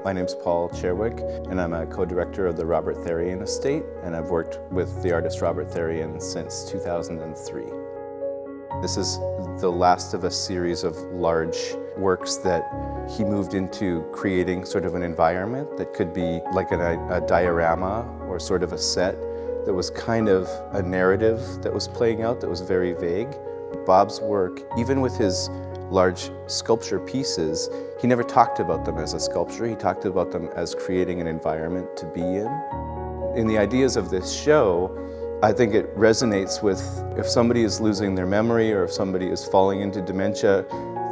My name's Paul Cherwick, and I'm a co-director of the Robert Therrien estate, and I've worked with the artist Robert Therrien since 2003. This is the last of a series of large works that he moved into creating sort of an environment that could be like a diorama or sort of a set that was kind of a narrative that was playing out that was very vague. Bob's work, even with his large sculpture pieces, he never talked about them as a sculpture. He talked about them as creating an environment to be in. In the ideas of this show, I think it resonates with if somebody is losing their memory or if somebody is falling into dementia,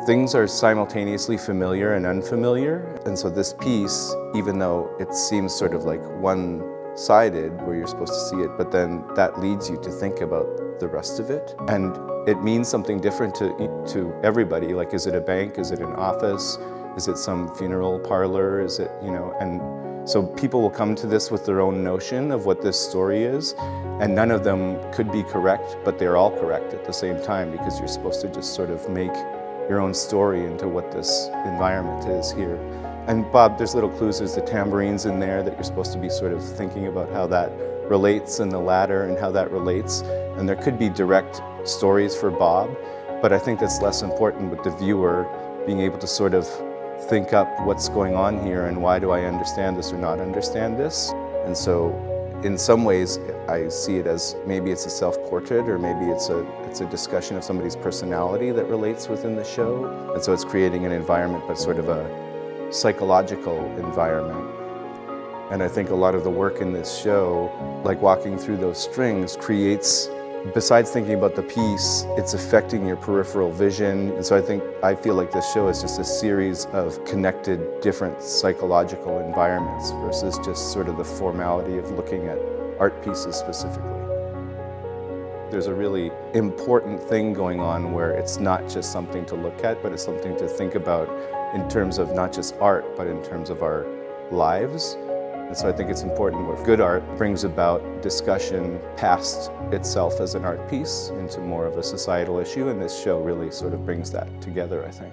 things are simultaneously familiar and unfamiliar. And so this piece, even though it seems sort of like one-sided where you're supposed to see it, but then that leads you to think about the rest of it. And it means something different to everybody. Like, is it a bank? Is it an office? Is it some funeral parlor? Is it, and so people will come to this with their own notion of what this story is, and none of them could be correct, but they're all correct at the same time because you're supposed to just sort of make your own story into what this environment is here. And Bob, there's little clues, there's the tambourines in there that you're supposed to be sort of thinking about how that relates and the ladder and how that relates. And there could be direct stories for Bob, but I think that's less important with the viewer being able to sort of think up what's going on here and why do I understand this or not understand this. And so in some ways I see it as maybe it's a self-portrait or maybe it's a discussion of somebody's personality that relates within the show. And so it's creating an environment, but sort of a psychological environment. And I think a lot of the work in this show, like walking through those strings, creates, besides thinking about the piece, it's affecting your peripheral vision. And so I feel like this show is just a series of connected different psychological environments versus just sort of the formality of looking at art pieces specifically. There's a really important thing going on where it's not just something to look at, but it's something to think about in terms of not just art, but in terms of our lives. And so I think it's important where good art brings about discussion past itself as an art piece into more of a societal issue, and this show really sort of brings that together, I think.